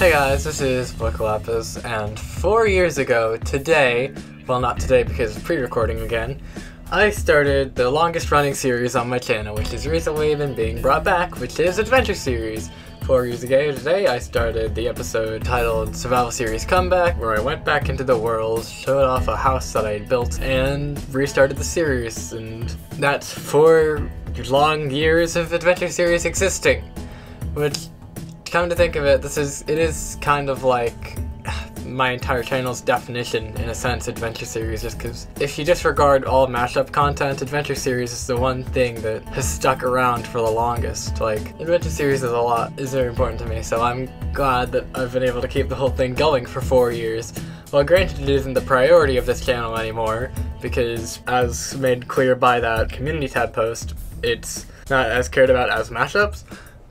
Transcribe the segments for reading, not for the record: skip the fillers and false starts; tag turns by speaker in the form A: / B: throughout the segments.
A: Hey guys, this is Lapis, and 4 years ago, today, well not today because it's pre-recording again, I started the longest running series on my channel, which has recently been being brought back, which is Adventure Series. 4 years ago today, I started the episode titled Survival Series Comeback, where I went back into the world, showed off a house that I had built, and restarted the series, and that's 4 long years of Adventure Series existing, which, come to think of it, it is kind of like my entire channel's definition, in a sense, Adventure Series, just because if you disregard all mashup content, Adventure Series is the one thing that has stuck around for the longest. Like, Adventure Series is very important to me, so I'm glad that I've been able to keep the whole thing going for 4 years. Well, granted, it isn't the priority of this channel anymore, because as made clear by that community tab post, it's not as cared about as mashups,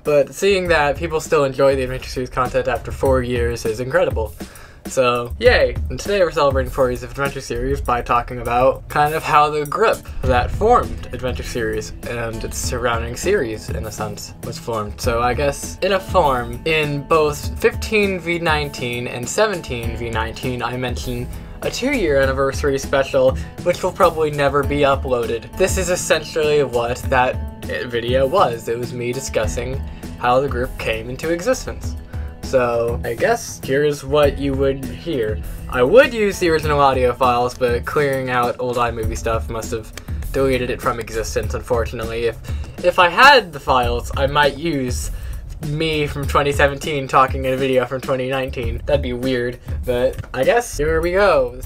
A: but seeing that people still enjoy the Adventure Series content after 4 years is incredible. So, yay! And today we're celebrating 4 years of Adventure Series by talking about kind of how the group that formed Adventure Series and its surrounding series, in a sense, was formed. So I guess, in a form, in both 15v19 and 17v19, I mention a 2-year anniversary special, which will probably never be uploaded. This is essentially what that video was. It was me discussing how the group came into existence. So, I guess here's what you would hear. I would use the original audio files, but clearing out old iMovie stuff must have deleted it from existence, unfortunately. If I had the files, I might use me from 2017 talking in a video from 2019. That'd be weird, but I guess here we go.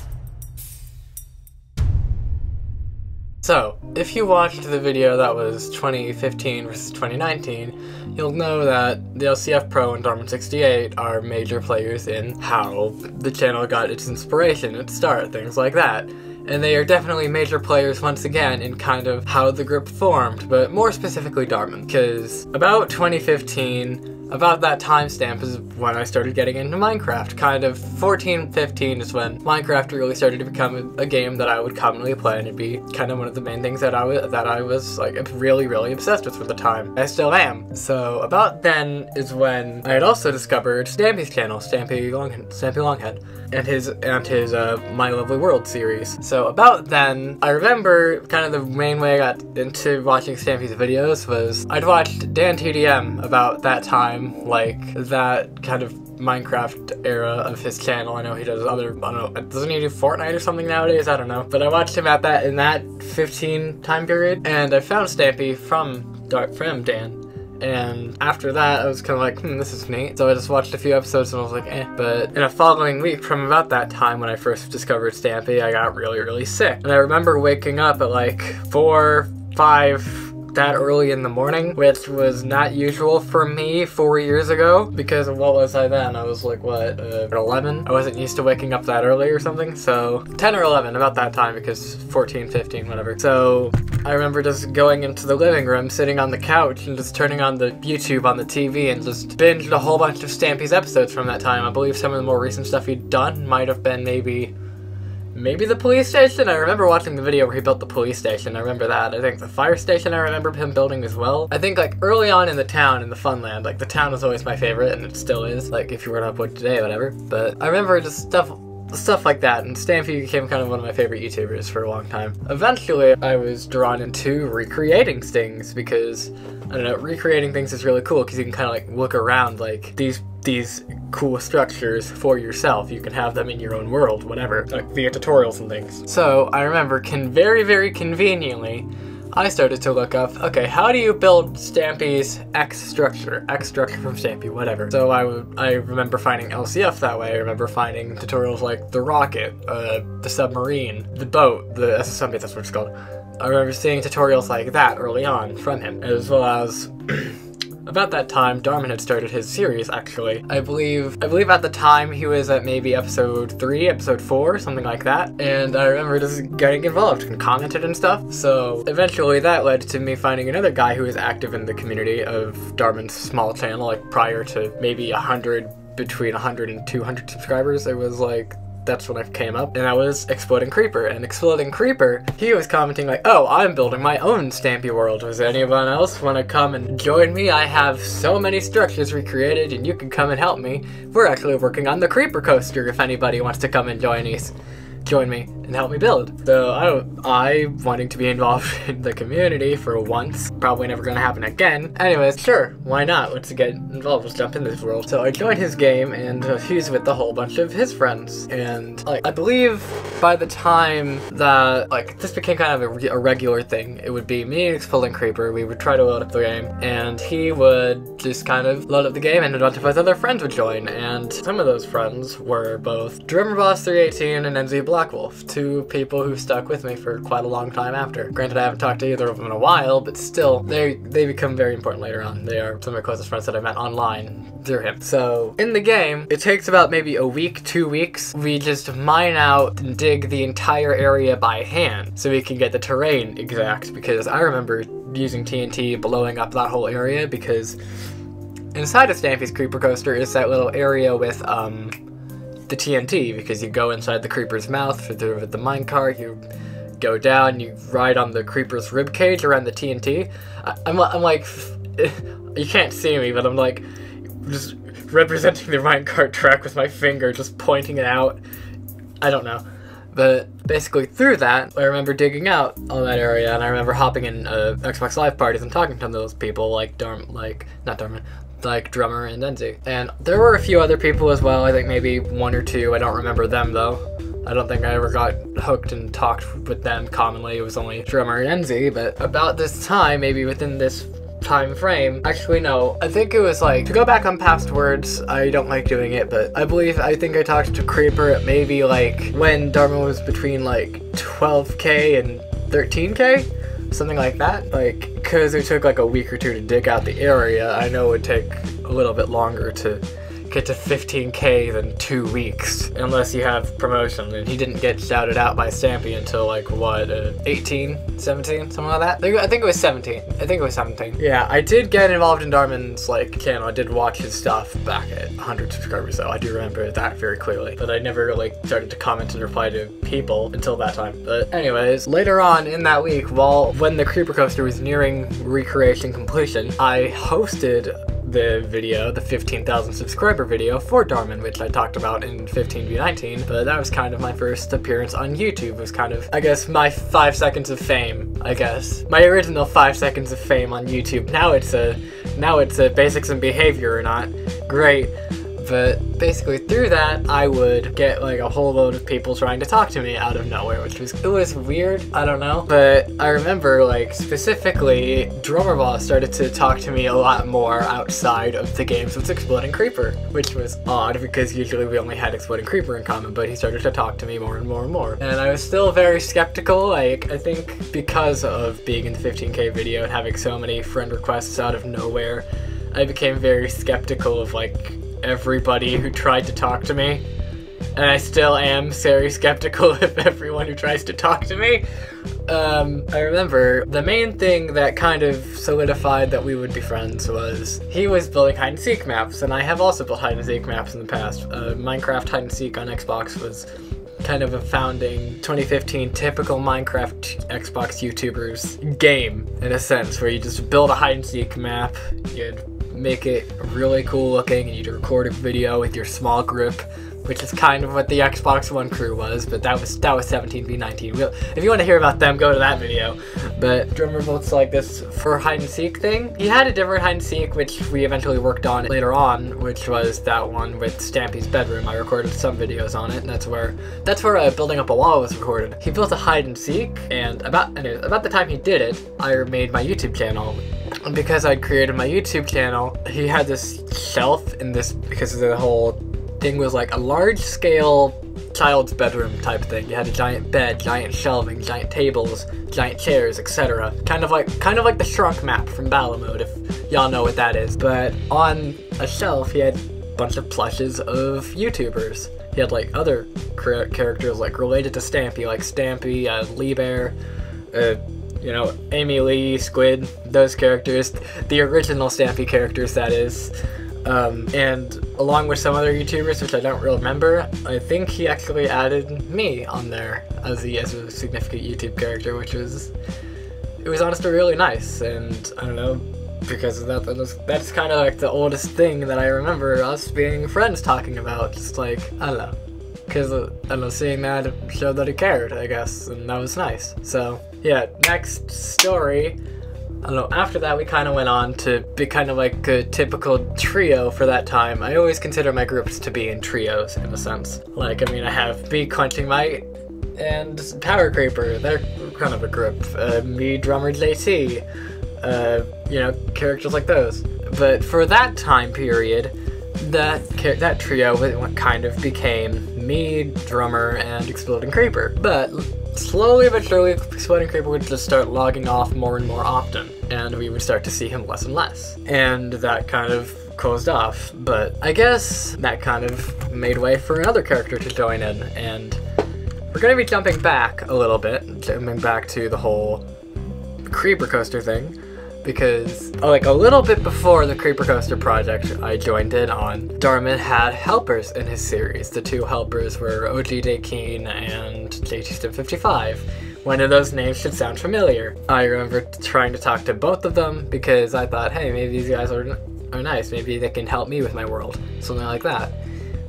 A: So, if you watched the video that was 2015 versus 2019, you'll know that the LCF Pro and Dorman68 are major players in how the channel got its inspiration, its start, things like that. And they are definitely major players once again in kind of how the group formed, but more specifically Darman, because about 2015, about that timestamp is when I started getting into Minecraft. Kind of 14-15 is when Minecraft really started to become a game that I would commonly play, and it'd be kind of one of the main things that I was like really, really obsessed with at the time. I still am. So about then is when I had also discovered Stampy's channel, Stampy Longhead, and his My Lovely World series. So about then, I remember kind of the main way I got into watching Stampy's videos was I'd watched Dan TDM about that time, like that kind of Minecraft era of his channel. I know he does other, I don't know, doesn't he do Fortnite or something nowadays? I don't know. But I watched him at in that 15 time period, and I found Stampy from Dan. And after that, I was kind of like, this is neat. So I just watched a few episodes and I was like, eh. But in a following week from about that time when I first discovered Stampy, I got really, really sick. And I remember waking up at like 4, 5, that early in the morning, which was not usual for me 4 years ago, because of what was I then? I was like, what, 11? I wasn't used to waking up that early or something, so 10 or 11, about that time, because 14, 15, whatever. So I remember just going into the living room, sitting on the couch, and just turning on the YouTube on the TV and just binged a whole bunch of Stampy's episodes from that time. I believe some of the more recent stuff he'd done might have been maybe the police station. I remember watching the video where he built the police station. I remember that. I think the fire station I remember him building as well. I think like early on in the town, in the Funland, like the town was always my favorite, and it still is, like if you were to upload today, whatever. But I remember just stuff like that, and Stampy became kind of one of my favorite YouTubers for a long time. Eventually, I was drawn into recreating things because, I don't know, recreating things is really cool because you can kind of like look around like these cool structures for yourself. You can have them in your own world, whatever, like via tutorials and things. So I remember very, very conveniently, I started to look up, okay, how do you build Stampy's X structure from Stampy, whatever. So I remember finding LCF that way. I remember finding tutorials like the rocket, the submarine, the boat, the SSMB, that's what it's called. I remember seeing tutorials like that early on from him, as well as about that time, Darman had started his series, actually. I believe at the time he was at maybe episode 3, episode 4, something like that. And I remember just getting involved and commented and stuff. So eventually that led to me finding another guy who was active in the community of Darman's small channel, like prior to maybe between 100 and 200 subscribers. It was like that's when I came up, and that was Exploding Creeper. And Exploding Creeper, he was commenting like, oh, I'm building my own Stampy world. Does anyone else want to come and join me? I have so many structures recreated, and you can come and help me. We're actually working on the Creeper Coaster if anybody wants to come and join me and help me build. So I wanting to be involved in the community for once, probably never gonna happen again. Anyways, sure, why not? Let's get involved, let's jump in this world. So I joined his game, and he's with a whole bunch of his friends. And like, I believe by the time that like this became kind of a regular thing, it would be me and Exploding Creeper. We would try to load up the game, and he would just kind of load up the game, and a bunch of his other friends would join. And some of those friends were both DrummerBoss318 and NZ Black Wolf, two people who stuck with me for quite a long time after. Granted, I haven't talked to either of them in a while, but still, they become very important later on. They are some of my closest friends that I met online through him. So, in the game, it takes about maybe a week, 2 weeks. We just mine out and dig the entire area by hand so we can get the terrain exact, because I remember using TNT blowing up that whole area, because inside of Stampy's Creeper Coaster is that little area with, the TNT, because you go inside the creeper's mouth with the minecart, you go down, you ride on the creeper's ribcage around the TNT. I'm like, you can't see me, but I'm like, just representing the minecart track with my finger, just pointing it out. I don't know. But basically through that, I remember digging out all that area, and I remember hopping in Xbox Live parties and talking to those people like Drummer and Enzy. And there were a few other people as well, I think maybe 1 or 2, I don't remember them though. I don't think I ever got hooked and talked with them commonly, it was only Drummer and Enzy. But about this time, maybe within this time frame, actually no, I think it was like, to go back on past words, I don't like doing it, but I think I talked to Creeper at maybe like when Dharma was between like 12k and 13k? Something like that, like, because it took like a week or 2 to dig out the area. I know it would take a little bit longer to get to 15k than 2 weeks, unless you have promotion, and he didn't get shouted out by Stampy until like, what, 18, 17, something like that? I think it was 17. Yeah, I did get involved in Darman's like channel. I did watch his stuff back at 100 subscribers though. I do remember that very clearly, but I never really started to comment and reply to people until that time. But anyways, later on in that week, when the Creeper Coaster was nearing recreation completion, I hosted the video, the 15,000 subscriber video for Darman, which I talked about in 15v19, but that was kind of my first appearance on YouTube. It was kind of, I guess, my 5 seconds of fame, I guess. My original 5 seconds of fame on YouTube. Now it's a basics and behavior or not. Great. But basically through that, I would get like a whole load of people trying to talk to me out of nowhere, which was weird, I don't know. But I remember like specifically DrummerBoss started to talk to me a lot more outside of the games with Exploding Creeper, which was odd because usually we only had Exploding Creeper in common, but he started to talk to me more and more and more. And I was still very skeptical, like I think because of being in the 15k video and having so many friend requests out of nowhere, I became very skeptical of like everybody who tried to talk to me, and I still am very skeptical of everyone who tries to talk to me. I remember the main thing that kind of solidified that we would be friends was he was building hide-and-seek maps, and I have also built hide-and-seek maps in the past. Minecraft hide-and-seek on Xbox was kind of a founding 2015 typical Minecraft Xbox YouTubers game, in a sense, where you just build a hide-and-seek map, you'd make it really cool looking, and you'd record a video with your small group, which is kind of what the Xbox One crew was, but that was 17v19. If you want to hear about them, go to that video. But Drummer built like this for hide-and-seek thing. He had a different hide-and-seek, which we eventually worked on later on, which was that one with Stampy's bedroom. I recorded some videos on it, and that's where building up a wall was recorded. He built a hide-and-seek, and about the time he did it, I made my YouTube channel. And because I'd created my YouTube channel, he had this shelf in this, because the whole thing was like a large-scale child's bedroom type thing. You had a giant bed, giant shelving, giant tables, giant chairs, etc. Kind of like the shrunk map from Battle Mode, if y'all know what that is. But on a shelf, he had a bunch of plushes of YouTubers. He had like other characters like related to Stampy, like Stampy, Lee Bear, you know, Amy Lee, Squid, those characters, the original Stampy characters, that is. And along with some other YouTubers, which I don't really remember, I think he actually added me on there as a significant YouTube character, which was, it was honestly really nice. And I don't know, because of that, that's kind of like the oldest thing that I remember us being friends talking about. Just like, I don't know, because I don't know, seeing that showed that he cared, I guess, and that was nice. So yeah, next story. I don't know, after that we kind of went on to be kind of like a typical trio for that time. I always consider my groups to be in trios, in a sense. Like, I mean, I have ClenchingMite and Power Creeper, they're kind of a group. Me, drummer JT, you know, characters like those. But for that time period, that trio kind of became me, drummer, and Exploding Creeper. But slowly but surely, Exploding Creeper would just start logging off more and more often, and we would start to see him less and less. And that kind of closed off, but I guess that kind of made way for another character to join in, and we're gonna be jumping back a little bit, jumping back to the whole Creeper Coaster thing, because like a little bit before the Creeper Coaster project I joined in on, Darman had helpers in his series. The two helpers were OG Daykeen and JT Stimp 55. One of those names should sound familiar. I remember trying to talk to both of them because I thought, hey, maybe these guys are nice. Maybe they can help me with my world. Something like that.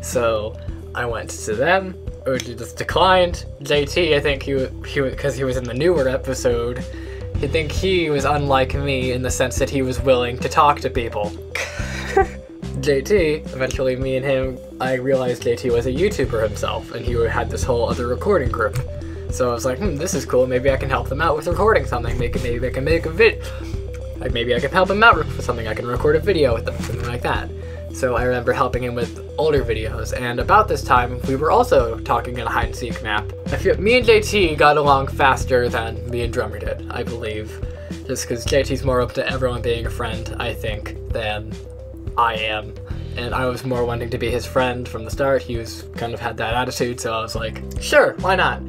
A: So I went to them. OG just declined. JT, I think because he was in the newer episode, I think he was unlike me in the sense that he was willing to talk to people. JT, eventually me and him, I realized JT was a YouTuber himself, and he had this whole other recording group. So I was like, this is cool, maybe I can help them out with recording something, maybe I can make a vid. Like, maybe I can help him out with something, I can record a video with them, something like that. So I remember helping him with older videos, and about this time, we were also talking in a hide-and-seek map. I feel me and JT got along faster than me and Drummer did, I believe. Just because JT's more open to everyone being a friend, I think, than I am. And I was more wanting to be his friend from the start. He was kind of had that attitude, so I was like, sure, why not?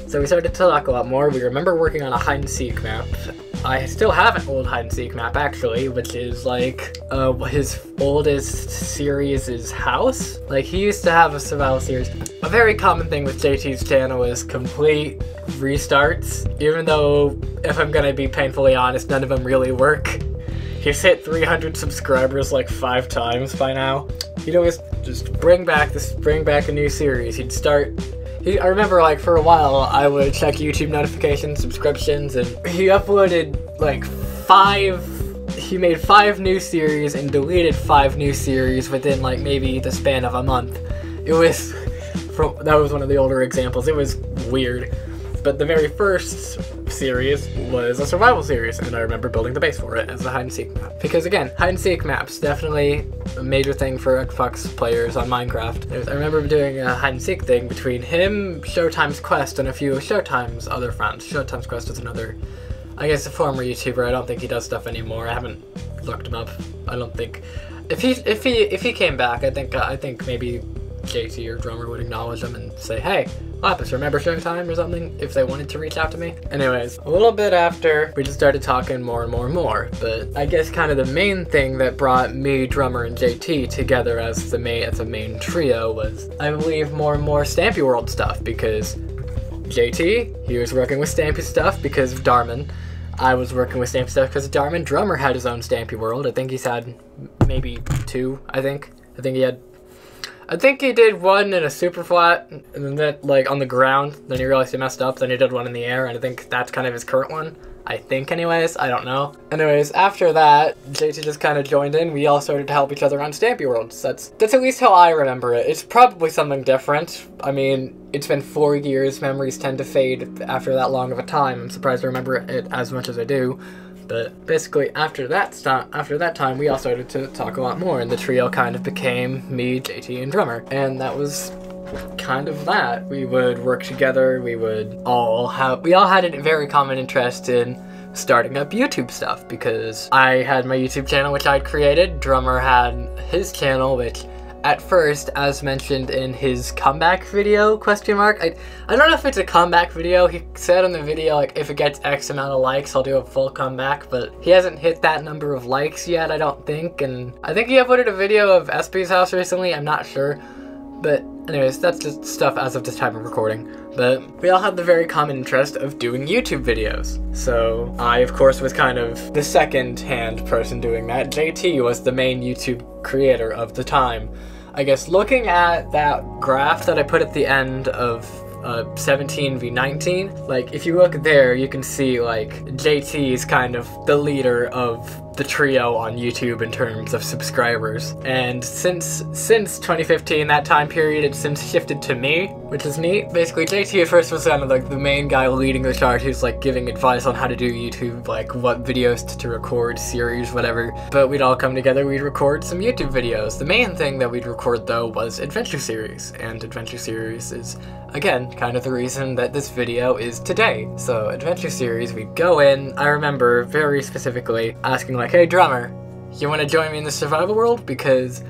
A: So we started to talk a lot more. We remember working on a hide-and-seek map. I still have an old hide-and-seek map, actually, which is, like, his oldest series is House. Like, he used to have a survival series. A very common thing with JT's channel is complete restarts, even though, if I'm gonna be painfully honest, none of them really work. He's hit 300 subscribers, like, 5 times by now. He'd always just bring back a new series. He'd start... I remember, like, for a while, I would check YouTube notifications, subscriptions, and he uploaded, like, he made 5 new series and deleted 5 new series within, like, maybe the span of a month. That was one of the older examples. It was weird. But the very first series was a survival series, and I remember building the base for it as a hide-and-seek map. Because again, hide-and-seek maps, definitely a major thing for Xbox players on Minecraft. I remember doing a hide-and-seek thing between him, Showtime's Quest, and a few of Showtime's other friends. Showtime's Quest is another, I guess, a former YouTuber. I don't think he does stuff anymore. I haven't looked him up. I don't think... If he came back, I think maybe JT or Drummer would acknowledge him and say, hey, Lapis, remember Showtime or something, if they wanted to reach out to me. Anyways, a little bit after, we just started talking more and more, but I guess kind of the main thing that brought me, Drummer, and JT together as the main trio was, I believe, more and more Stampy World stuff, because JT, he was working with Stampy stuff because of Darman. I was working with Stampy stuff because of Darman. Drummer had his own Stampy World. I think he's had maybe 2, I think he did one in a super flat, and then like on the ground, then he realized he messed up, then he did one in the air, and I think that's kind of his current one. I think anyways, I don't know. Anyways, after that, JT just kind of joined in, we all started to help each other on Stampy Worlds. That's at least how I remember it. It's probably something different. I mean, it's been 4 years, memories tend to fade after that long of a time. I'm surprised I remember it as much as I do. But basically, after that time, we all started to talk a lot more, and the trio kind of became me, JT, and Drummer. And that was kind of that. We would work together, we all had a very common interest in starting up YouTube stuff, because I had my YouTube channel, which I'd created, Drummer had his channel, which at first, as mentioned in his comeback video, question mark, I don't know if it's a comeback video. He said in the video, like, if it gets X amount of likes, I'll do a full comeback, but he hasn't hit that number of likes yet, I don't think, and I think he uploaded a video of SB's house recently, I'm not sure, but anyways, that's just stuff as of this time of recording. But we all had the very common interest of doing YouTube videos. So I, of course, was kind of the second-hand person doing that. JT was the main YouTube creator of the time. I guess looking at that graph that I put at the end of 17v19, like, if you look there, you can see, like, JT is kind of the leader of the trio on YouTube in terms of subscribers. And since 2015, that time period, it's since shifted to me, which is neat. Basically, JT at first was kind of like the main guy leading the charge, who's like giving advice on how to do YouTube, like what videos to record, series, whatever. But we'd all come together, we'd record some YouTube videos. The main thing that we'd record though was Adventure Series, and Adventure Series is, again, kind of the reason that this video is today. So Adventure Series, we'd go in, I remember very specifically asking like, hey drummer, you want to join me in the survival world? Because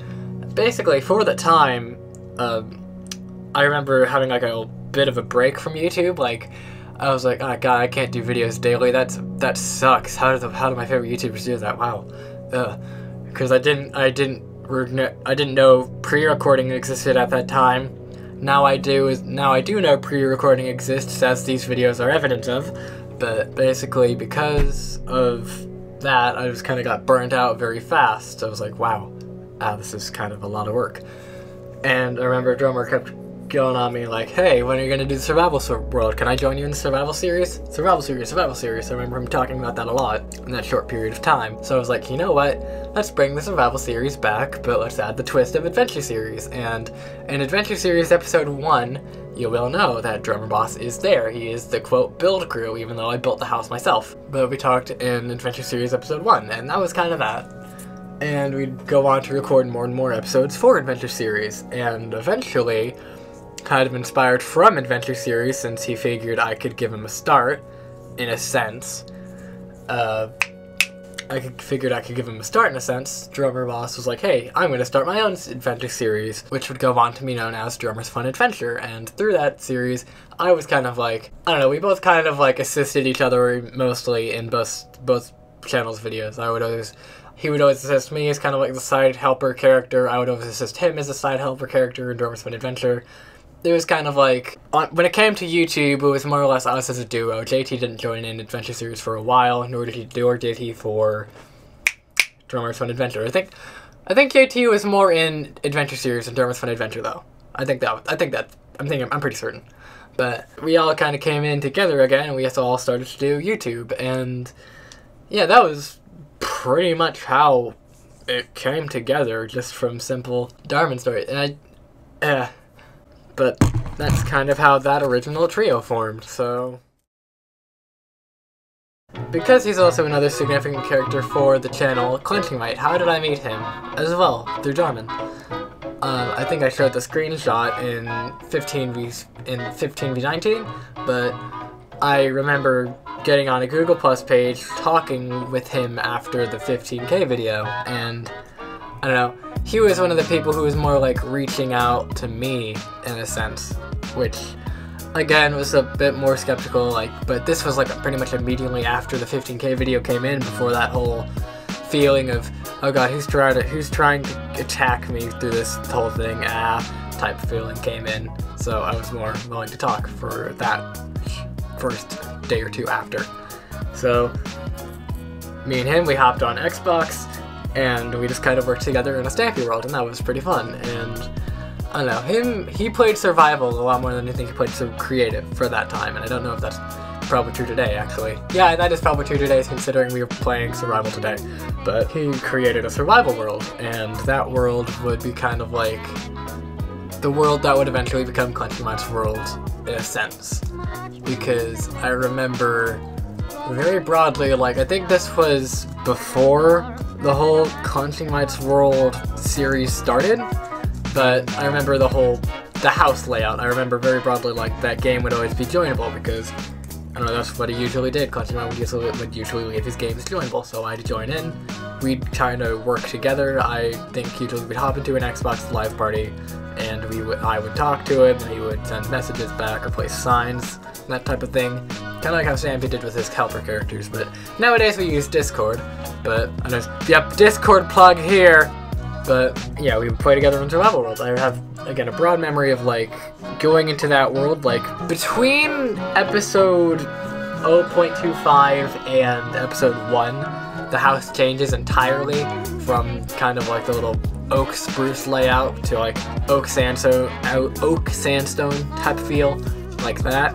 A: basically for the time, I remember having like a bit of a break from YouTube. Like, I was like, oh god, I can't do videos daily, that sucks. How do my favorite YouTubers do that? Wow. Because I didn't know pre-recording existed at that time. Now I do know pre-recording exists, as these videos are evidence of, but basically because of that, I just kind of got burnt out very fast. I was like, wow, this is kind of a lot of work. And I remember drummer kept going on me like, hey, when are you going to do the survival world? Can I join you in the survival series? Survival series. I remember him talking about that a lot in that short period of time. So I was like, you know what? Let's bring the survival series back, but let's add the twist of Adventure Series. And in Adventure Series episode 1, you will know that Drummer Boss is there. He is the, quote, build crew, even though I built the house myself. But we talked in Adventure Series episode 1, and that was kind of that. And we'd go on to record more and more episodes for Adventure Series, and eventually, kind of inspired from Adventure Series, since he figured I could give him a start, in a sense, Drummer Boss was like, hey, I'm going to start my own Adventure Series, which would go on to be known as Drummer's Fun Adventure. And through that series, I was kind of like, I don't know, we both kind of like assisted each other mostly in both channels' videos. He would always assist me as kind of like the side helper character. I would always assist him as a side helper character in Drummer's Fun Adventure. It was kind of like, when it came to YouTube, it was more or less us as a duo. JT didn't join in Adventure Series for a while, nor did he for Drummer's Fun Adventure. I think JT was more in Adventure Series than Drummer's Fun Adventure, though. I'm pretty certain. But we all kind of came in together again, and we all started to do YouTube, and yeah, that was pretty much how it came together, just from simple Darman story. And but that's kind of how that original trio formed, so. Because he's also another significant character for the channel, ClenchingMite, how did I meet him? As well, through Darman. I think I showed the screenshot in 15v19, but I remember getting on a Google Plus page, talking with him after the 15K video, and I don't know, he was one of the people who was more like reaching out to me, in a sense, which, again, was a bit more skeptical, like, but this was like pretty much immediately after the 15K video came in, before that whole feeling of, oh god, who's trying to attack me through this whole thing, type of feeling came in, so I was more willing to talk for that first day or two after. So, me and him, we hopped on Xbox, and we just kind of worked together in a Stampy world, and that was pretty fun. And I don't know, he played survival a lot more than I think he played some creative for that time, and I don't know if that's probably true today, actually. Yeah, that is probably true today, considering we were playing survival today. But he created a survival world, and that world would be kind of like the world that would eventually become ClenchingMite's world, in a sense. Because I remember very broadly, like, I think this was before the whole ClenchingMite's World series started, but I remember the house layout. I remember very broadly, like, that game would always be joinable, because I don't know, that's what he usually did. ClenchingMite would usually leave his games joinable, so I'd join in. We'd kind of work together. I think usually we'd hop into an Xbox Live party, and I would talk to him, and he would send messages back or place signs, that type of thing. Kind of like how Stampy did with his helper characters, but nowadays we use Discord. But, yep, Discord plug here! But, yeah, we would play together in Survival World. I have, again, a broad memory of, like, going into that world, like, between episode 0.25 and episode 1, the house changes entirely from kind of like the little oak spruce layout to, like, oak sandstone type feel, like that.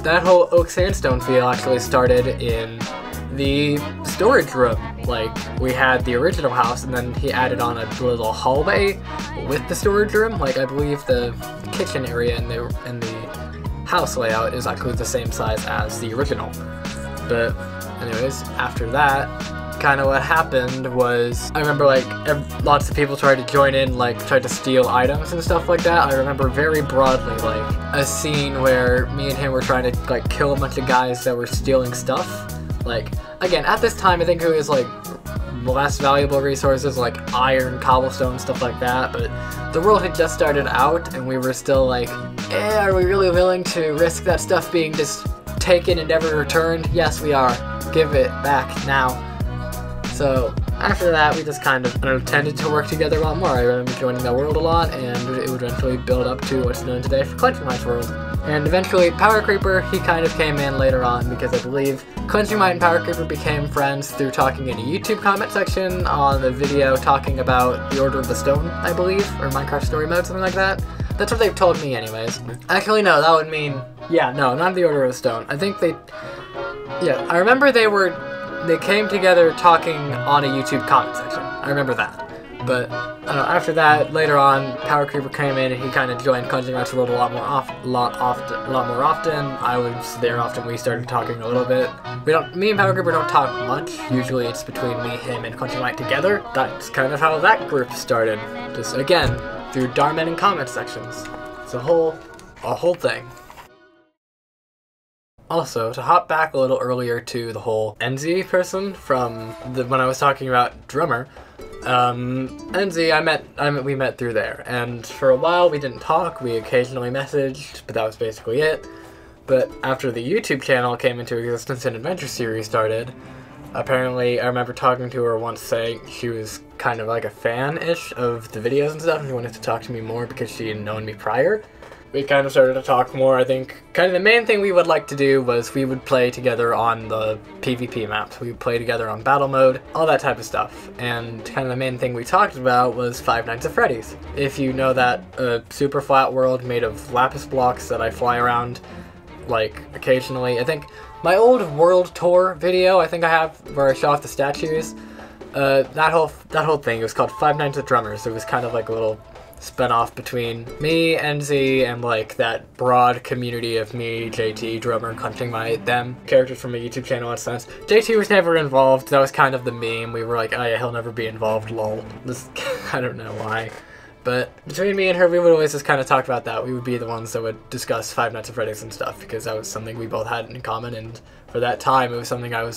A: That whole oak sandstone feel actually started in the storage room. Like, we had the original house, and then he added on a little hallway with the storage room. Like, I believe the kitchen area and the house layout is actually the same size as the original. But anyways, after that, kind of what happened was, I remember, like, lots of people tried to join in, like, tried to steal items and stuff like that. I remember very broadly, like, a scene where me and him were trying to, like, kill a bunch of guys that were stealing stuff. Like, again, at this time, I think it was, like, less valuable resources, like iron, cobblestone, stuff like that, but the world had just started out, and we were still like, are we really willing to risk that stuff being just taken and never returned? Yes, we are. Give it back now. So, after that, we just kind of tended to work together a lot more. I remember joining that world a lot, and it would eventually build up to what's known today for ClenchingMite's world. And eventually, Power Creeper, he kind of came in later on, because I believe ClenchingMite and Power Creeper became friends through talking in a YouTube comment section on the video talking about the Order of the Stone, I believe, or Minecraft Story Mode, something like that. That's what they've told me anyways. Actually, no, that would mean, yeah, no, not the Order of the Stone. I think yeah, I remember they came together talking on a YouTube comment section. I remember that. But after that, later on, Power Creeper came in and he kind of joined ClenchingMite's world a lot more often. I was there often. We started talking a little bit. Me and Power Creeper don't talk much. Usually it's between me, him, and ClenchingMite together. That's kind of how that group started. Just again through Darman and comment sections. It's a whole thing. Also, to hop back a little earlier to the whole NZ person from when I was talking about drummer. NZ, we met through there, and for a while we didn't talk. We occasionally messaged, but that was basically it. But after the YouTube channel came into existence and Adventure Series started, apparently I remember talking to her once saying she was kind of like a fan-ish of the videos and stuff, and she wanted to talk to me more because she had known me prior. We kind of started to talk more. I think kind of the main thing we would like to do was we would play together on the PvP maps. We would play together on battle mode, all that type of stuff. And kind of the main thing we talked about was Five Nights at Freddy's. If you know that, a super flat world made of Lapis blocks that I fly around, like, occasionally. I think my old world tour video, I think I have, where I show off the statues, that whole thing, it was called Five Nights at Drummers. It was kind of like a little spin-off between me, NZ, and like that broad community of me, JT, Drummer, ClenchingMite, them characters from a YouTube channel in a sense. JT was never involved. That was kind of the meme. We were like, oh yeah, he'll never be involved, lol. I don't know why. But between me and her, we would always just kind of talk about that. We would be the ones that would discuss Five Nights at Freddy's and stuff, because that was something we both had in common, and for that time, it was something I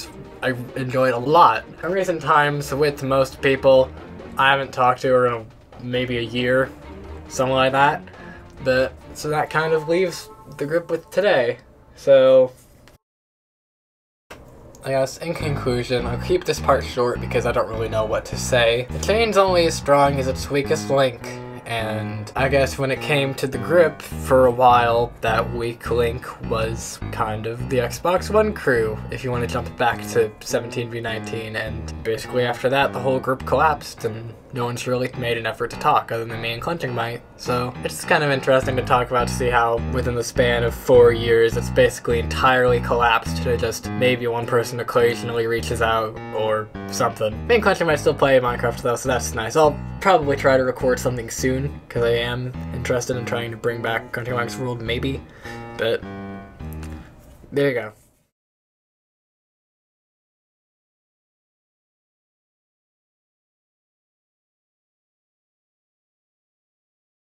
A: enjoyed a lot. In recent times, with most people, I haven't talked to her in maybe a year, something like that. But so that kind of leaves the group with today. So I guess in conclusion, I'll keep this part short because I don't really know what to say. The chain's only as strong as its weakest link, and I guess when it came to the grip, for a while, that weak link was kind of the Xbox One crew, if you want to jump back to 17v19, and basically after that, the whole group collapsed, and no one's really made an effort to talk, other than me and ClenchingMite. So it's kind of interesting to talk about, to see how within the span of 4 years, it's basically entirely collapsed to just maybe one person occasionally reaches out, or something. Me and ClenchingMite still play Minecraft though, so that's nice. I'll probably try to record something soon, because I am interested in trying to bring back ClenchingMite's world, maybe. But there you go.